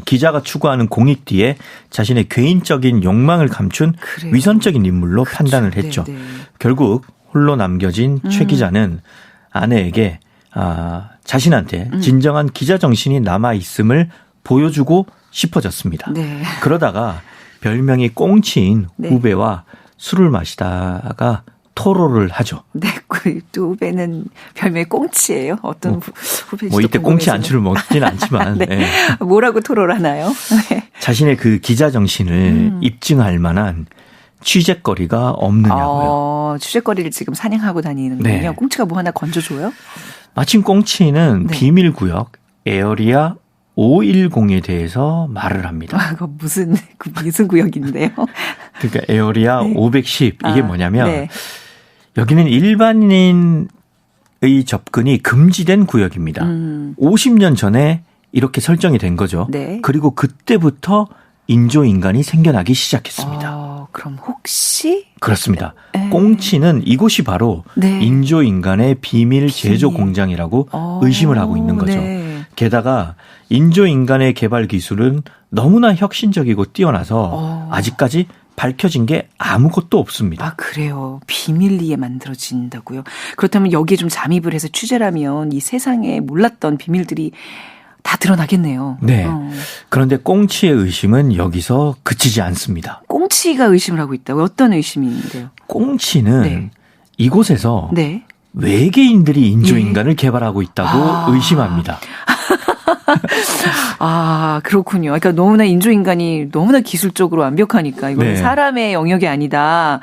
기자가 추구하는 공익 뒤에 자신의 개인적인 욕망을 감춘 그래요. 위선적인 인물로 그렇죠. 판단을 했죠. 네네. 결국 홀로 남겨진 최 기자는 아내에게 자신한테 진정한 기자 정신이 남아있음을 보여주고 싶어졌습니다. 네. 그러다가 별명이 꽁치인 네. 후배와 술을 마시다가 토로를 하죠. 네, 또 후배는 별명이 꽁치예요. 어떤 후배인지 이때 꽁치 안주를 먹진 않지만. 네. 네. 뭐라고 토로를 하나요? 네. 자신의 그 기자 정신을 입증할 만한 취재거리가 없느냐고요. 취재거리를 지금 사냥하고 다니는군요. 네. 꽁치가 뭐 하나 건져줘요? 마침 꽁치는 네. 비밀구역 에어리아 510에 대해서 말을 합니다. 그거 무슨 구역인데요? 그러니까 에어리아 네. 510 이게 뭐냐면 네. 여기는 일반인의 접근이 금지된 구역입니다. 50년 전에 이렇게 설정이 된 거죠. 네. 그리고 그때부터 인조인간이 생겨나기 시작했습니다. 그럼 혹시? 그렇습니다. 꽁치는 이곳이 바로 네. 인조인간의 비밀 제조 공장이라고 의심을 하고 있는 거죠. 네. 게다가 인조인간의 개발 기술은 너무나 혁신적이고 뛰어나서 아직까지 밝혀진 게 아무것도 없습니다. 아, 그래요. 비밀리에 만들어진다고요? 그렇다면 여기에 좀 잠입을 해서 취재라면 이 세상에 몰랐던 비밀들이 다 드러나겠네요. 네. 그런데 꽁치의 의심은 여기서 그치지 않습니다. 꽁치가 의심을 하고 있다고요? 어떤 의심이 있는데요? 꽁치는 네. 이곳에서 네. 외계인들이 인조인간을 개발하고 있다고 의심합니다. 그렇군요. 그러니까 너무나 인조인간이 너무나 기술적으로 완벽하니까 이거는 네. 사람의 영역이 아니다.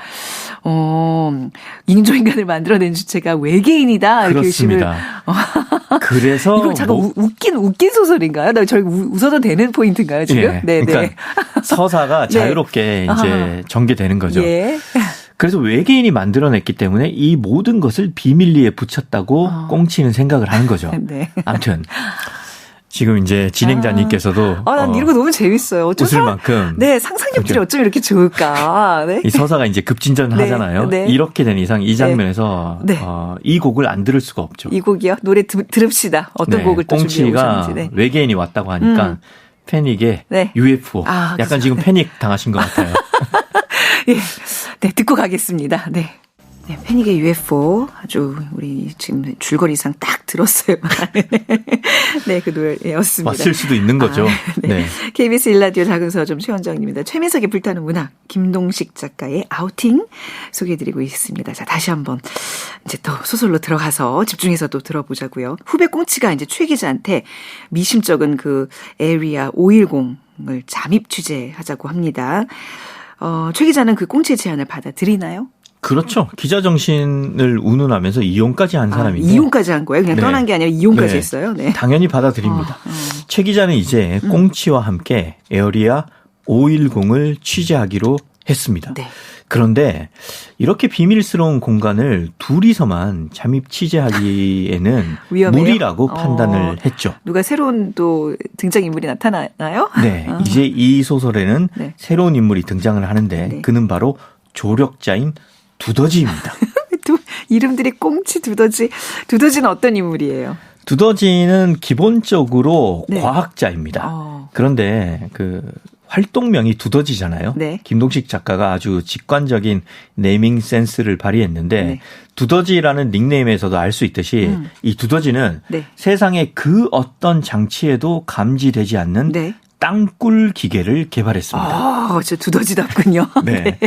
인조인간을 만들어낸 주체가 외계인이다. 이렇게 그렇습니다. 그래서 이거 잠깐 웃긴 소설인가요? 나 저희 웃어도 되는 포인트인가요 지금? 예. 네. 그러니까 서사가 자유롭게 이제 전개되는 거죠. 예. 그래서 외계인이 만들어냈기 때문에 이 모든 것을 비밀리에 붙였다고 꽁치는 생각을 하는 거죠. 네. 아무튼 지금 이제 진행자님께서도 난 이런 거 너무 재밌어요. 웃을 만큼 네, 상상력들이 어쩜 이렇게 좋을까. 네. 이 서사가 이제 급진전하잖아요. 네. 이렇게 된 이상 이 장면에서 네. 이 곡을 안 들을 수가 없죠. 이 곡이요? 노래 들읍시다. 어떤 곡을 또 준비해 오셨는지. 꽁치가 외계인이 왔다고 하니까 패닉에 네. UFO. 약간 그렇죠. 지금 패닉 당하신 것 같아요. 예. 네, 듣고 가겠습니다. 네. 네, 패닉의 UFO 아주 우리 지금 줄거리상 딱 들었어요. 네, 그 노래였습니다. 왔을 수도 있는 거죠. 네. KBS 1라디오 작은 서점 최원정입니다. 최민석의 불타는 문학 김동식 작가의 아우팅 소개해드리고 있습니다. 자, 다시 한번 이제 또 소설로 들어가서 집중해서 또 들어보자고요. 후배 꽁치가 이제 최 기자한테 미심쩍은 그 에리아 510을 잠입 취재하자고 합니다. 최 기자는 그 꽁치의 제안을 받아들이나요? 그렇죠. 기자 정신을 운운하면서 이용까지 한 사람인데. 이용까지 한 거예요? 그냥 떠난 게 아니라 이용까지 했어요? 네. 당연히 받아들입니다. 최 기자는 이제 꽁치와 함께 에어리아 510을 취재하기로 했습니다. 네. 그런데 이렇게 비밀스러운 공간을 둘이서만 잠입 취재하기에는 위험해요? 무리라고 판단을 했죠. 누가 새로운 또 등장인물이 나타나나요? 네. 이제 이 소설에는 네. 새로운 인물이 등장을 하는데 네. 그는 바로 조력자인 두더지입니다. 이름들이 꽁치, 두더지. 두더지는 어떤 인물이에요? 두더지는 기본적으로 네. 과학자입니다. 그런데 그 활동명이 두더지잖아요. 네. 김동식 작가가 아주 직관적인 네이밍 센스를 발휘했는데 네. 두더지라는 닉네임에서도 알 수 있듯이 이 두더지는 네. 세상의 그 어떤 장치에도 감지되지 않는 네. 땅굴 기계를 개발했습니다. 저 두더지답군요. 네.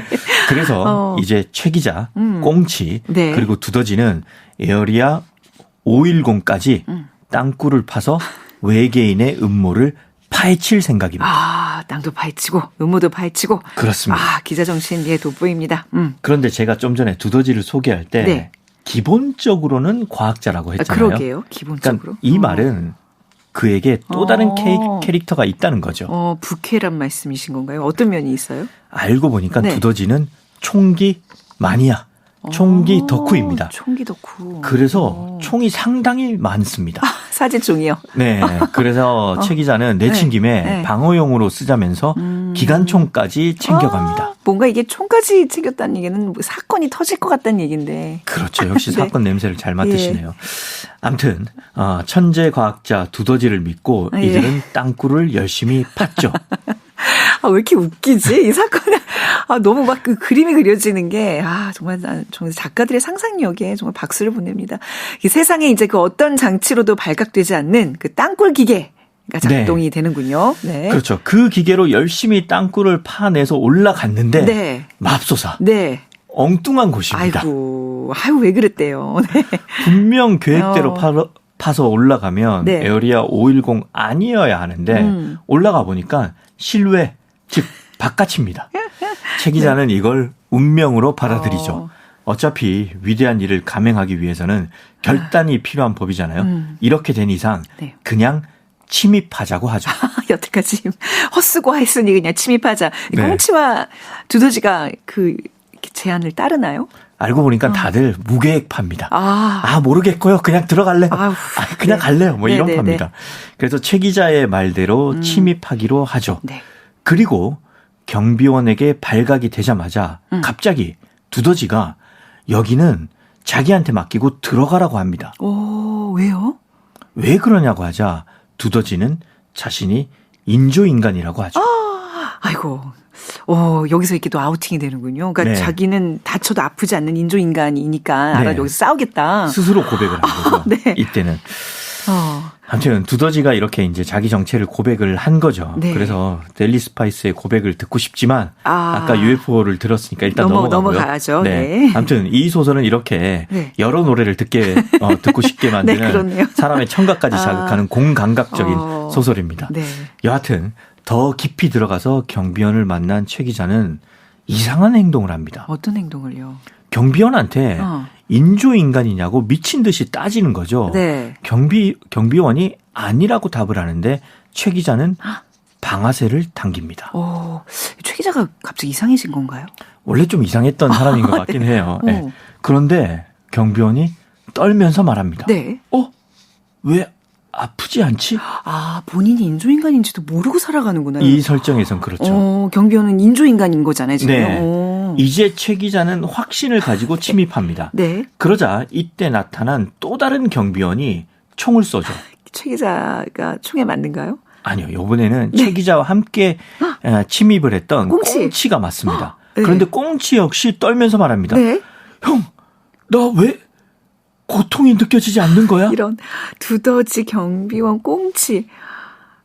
그래서 이제 최 기자, 꽁치, 네. 그리고 두더지는 에어리아 510까지 땅굴을 파서 외계인의 음모를 파헤칠 생각입니다. 땅도 파헤치고 음모도 파헤치고. 그렇습니다. 기자 정신 돋보입니다. 그런데 제가 좀 전에 두더지를 소개할 때 네. 기본적으로는 과학자라고 했잖아요. 그러게요. 기본적으로. 그러니까 이 말은 그에게 또 다른 캐릭터가 있다는 거죠. 부캐란 말씀이신 건가요? 어떤 면이 있어요? 알고 보니까 네. 두더지는 총기 마니아, 총기 덕후입니다. 총기 덕후. 그래서 총이 상당히 많습니다. 사진총이요? 네. 그래서 최 기자는 내친 김에 네. 방어용으로 쓰자면서 기관총까지 챙겨갑니다. 뭔가 이게 총까지 챙겼다는 얘기는 뭐 사건이 터질 것 같다는 얘기인데. 그렇죠. 역시 네. 사건 냄새를 잘 맡으시네요. 아무튼 천재 과학자 두더지를 믿고 이들은 땅굴을 열심히 팠죠. 왜 이렇게 웃기지? 이 사건은 너무 막 그 그림이 그려지는 게 정말 작가들의 상상력에 정말 박수를 보냅니다. 이 세상에 이제 그 어떤 장치로도 발각되지 않는 그 땅굴 기계가 작동이 되는군요. 네. 그렇죠. 그 기계로 열심히 땅굴을 파내서 올라갔는데 네. 맙소사. 네. 엉뚱한 곳입니다. 아이고 왜 그랬대요. 네. 분명 계획대로 파서 올라가면 네. 에어리아 510 아니어야 하는데 올라가 보니까 실외, 즉 바깥입니다. 최 기자는 이걸 운명으로 받아들이죠. 어차피 위대한 일을 감행하기 위해서는 결단이 필요한 법이잖아요. 이렇게 된 이상 네. 그냥 침입하자고 하죠. 여태까지 헛수고 했으니 그냥 침입하자. 네. 꽁치와 두더지가 그 제안을 따르나요? 알고 보니까 다들 무계획파입니다. 모르겠고요. 그냥 들어갈래요. 그냥 네. 갈래요. 뭐 이런 네, 파입니다. 그래서 최 기자의 말대로 침입하기로 하죠. 네. 그리고 경비원에게 발각이 되자마자 갑자기 두더지가 여기는 자기한테 맡기고 들어가라고 합니다. 왜요? 왜 그러냐고 하자 두더지는 자신이 인조인간이라고 하죠. 아이고. 여기서 이렇게 또 아우팅이 되는군요. 그러니까 네. 자기는 다쳐도 아프지 않는 인조인간이니까 네. 여기서 싸우겠다. 스스로 고백을 한 거죠. 네. 이때는. 아무튼 두더지가 이렇게 이제 자기 정체를 고백을 한 거죠. 네. 그래서 델리 스파이스의 고백을 듣고 싶지만 아까 UFO를 들었으니까 일단 넘어가죠. 네. 아무튼 이 소설은 이렇게 네. 여러 노래를 듣고 싶게 만드는 그렇네요. 사람의 청각까지 자극하는 공감각적인 소설입니다. 네. 여하튼 더 깊이 들어가서 경비원을 만난 최 기자는 이상한 행동을 합니다. 어떤 행동을요? 경비원한테 인조인간이냐고 미친 듯이 따지는 거죠. 네. 경비원이 아니라고 답을 하는데 최 기자는 방아쇠를 당깁니다. 최 기자가 갑자기 이상해진 건가요? 원래 좀 이상했던 사람인 것 같긴 네. 해요. 네. 그런데 경비원이 떨면서 말합니다. 네. 왜 아프지 않지? 아, 본인이 인조인간인지도 모르고 살아가는구나. 이 설정에선 그렇죠. 경비원은 인조인간인 거잖아요, 지금. 네. 이제 최 기자는 확신을 가지고 침입합니다. 네. 그러자 이때 나타난 또 다른 경비원이 총을 쏘죠. 최 기자가 총에 맞는가요? 아니요. 이번에는 최 기자와 함께 침입을 했던 꽁치. 꽁치가 맞습니다. 네. 그런데 꽁치 역시 떨면서 말합니다. 네. 형, 나 왜 고통이 느껴지지 않는 거야? 이런 두더지, 경비원, 꽁치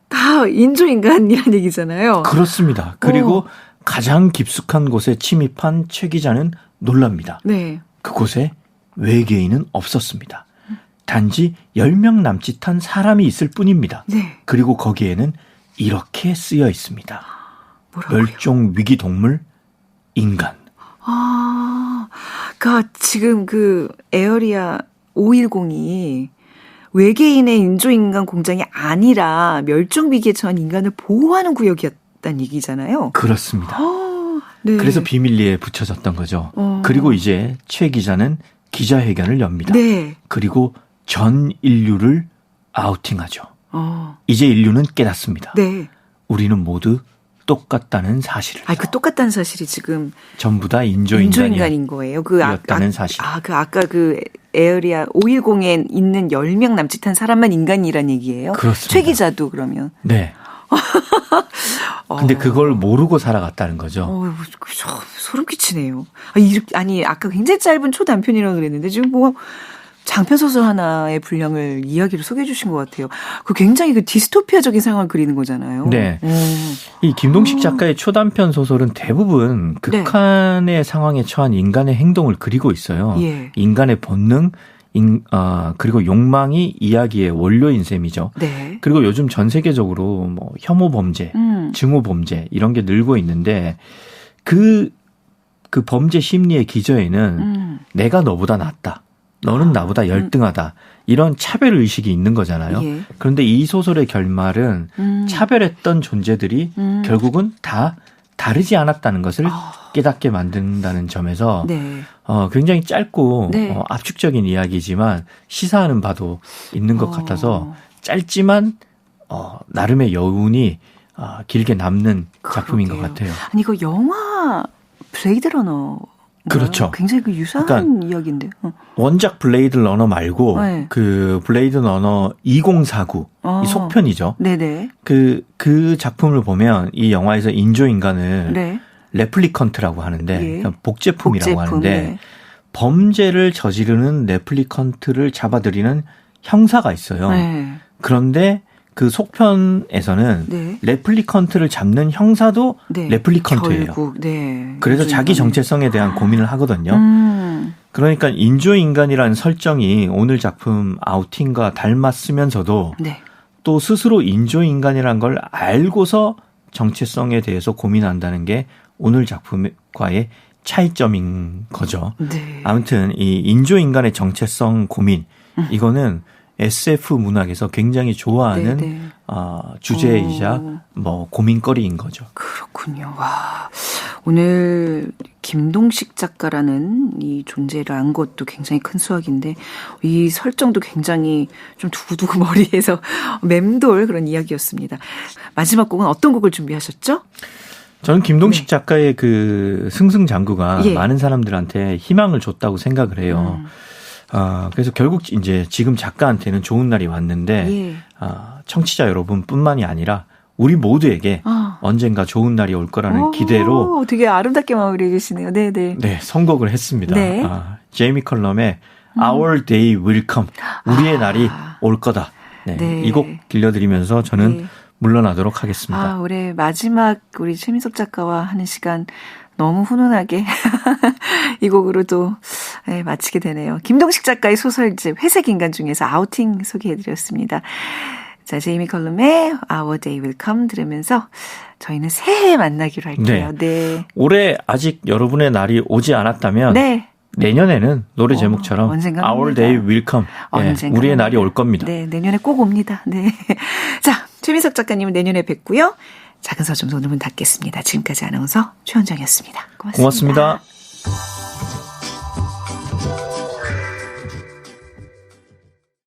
다 인조인간이라는 얘기잖아요. 그렇습니다. 그리고 가장 깊숙한 곳에 침입한 최 기자는 놀랍니다. 네. 그곳에 외계인은 없었습니다. 단지 10명 남짓한 사람이 있을 뿐입니다. 네. 그리고 거기에는 이렇게 쓰여 있습니다. 뭐라고요? 멸종 위기 동물 인간. 아, 그러니까 지금 그 에어리아 510이 외계인의 인조인간 공장이 아니라 멸종위기에 처한 인간을 보호하는 구역이었다는 얘기잖아요. 그렇습니다. 네. 그래서 비밀리에 붙여졌던 거죠. 그리고 이제 최 기자는 기자회견을 엽니다. 네. 그리고 전 인류를 아우팅하죠. 이제 인류는 깨닫습니다. 네. 우리는 모두 똑같다는 사실을. 그 똑같다는 사실이 지금 전부 다 인조인간인 거예요. 였다는 사실. 아까 그 에어리아 510에 있는 10명 남짓한 사람만 인간이란 얘기예요. 그렇습니다. 최 기자도 그러면. 네. 근데 그걸 모르고 살아갔다는 거죠. 소름 끼치네요. 아까 굉장히 짧은 초단편이라고 그랬는데 지금 뭐 장편 소설 하나의 분량을 이야기로 소개해 주신 것 같아요. 그 굉장히 그 디스토피아적인 상황을 그리는 거잖아요. 네. 이 김동식 작가의 초단편 소설은 대부분 극한의 상황에 처한 인간의 행동을 그리고 있어요. 예. 인간의 본능, 그리고 욕망이 이야기의 원료인 셈이죠. 네. 그리고 요즘 전 세계적으로 뭐 혐오 범죄, 증오 범죄 이런 게 늘고 있는데 그 범죄 심리의 기저에는 내가 너보다 낫다. 너는 나보다 열등하다. 이런 차별 의식이 있는 거잖아요. 예. 그런데 이 소설의 결말은 차별했던 존재들이 결국은 다 다르지 않았다는 것을 깨닫게 만든다는 점에서 네. 굉장히 짧고 네. 압축적인 이야기지만 시사하는 바도 있는 것 같아서 짧지만 나름의 여운이 길게 남는 작품인 것 같아요. 아니 이거 영화 블레이드 러너 그렇죠. 굉장히 그 유사한 그러니까 이야기인데. 원작 블레이드 러너 말고 네. 그 블레이드 러너 2049 이 속편이죠. 네네. 그 작품을 보면 이 영화에서 인조인간을 네. 레플리컨트라고 하는데 예. 그러니까 복제품이라고 하는데 네. 범죄를 저지르는 레플리컨트를 잡아들이는 형사가 있어요. 네. 그런데 그 속편에서는 네. 레플리컨트를 잡는 형사도 네. 레플리컨트예요. 결국, 네. 그래서 자기 정체성에 대한 고민을 하거든요. 그러니까 인조인간이라는 설정이 오늘 작품 아우팅과 닮았으면서도 네. 또 스스로 인조인간이라는 걸 알고서 정체성에 대해서 고민한다는 게 오늘 작품과의 차이점인 거죠. 네. 아무튼 이 인조인간의 정체성 고민 이거는 SF 문학에서 굉장히 좋아하는 네, 네. 주제이자 뭐 고민거리인 거죠. 그렇군요. 와, 오늘 김동식 작가라는 이 존재를 안 것도 굉장히 큰 수확인데 이 설정도 굉장히 좀 두고두고 머리에서 맴돌 그런 이야기였습니다. 마지막 곡은 어떤 곡을 준비하셨죠? 저는 김동식 작가의 그 승승장구가 예. 많은 사람들한테 희망을 줬다고 생각을 해요. 그래서 결국 이제 지금 작가한테는 좋은 날이 왔는데 예. 청취자 여러분뿐만이 아니라 우리 모두에게 언젠가 좋은 날이 올 거라는 기대로 되게 아름답게 마무리해 주시네요. 네네. 네, 선곡을 했습니다. 네. 제이미 컬럼의 Our Day Will Come, 우리의 날이 올 거다. 네, 네. 이 곡 들려드리면서 저는 네. 물러나도록 하겠습니다. 올해 마지막 우리 최민석 작가와 하는 시간 너무 훈훈하게 이 곡으로 또 마치게 되네요. 김동식 작가의 소설집 회색인간 중에서 아우팅 소개해드렸습니다. 자, 제이미 컬럼의 Our Day Will Come 들으면서 저희는 새해에 만나기로 할게요. 네. 올해 아직 여러분의 날이 오지 않았다면 네. 내년에는 노래 제목처럼 언젠가 Our 옵니다. Day Will Come. 언젠가 우리의 날이 올 겁니다. 네, 내년에 꼭 옵니다. 네. 자, 최민석 작가님은 내년에 뵙고요. 작은 서점 오늘 문 닫겠습니다. 지금까지 아나운서 최원정이었습니다. 고맙습니다. 고맙습니다.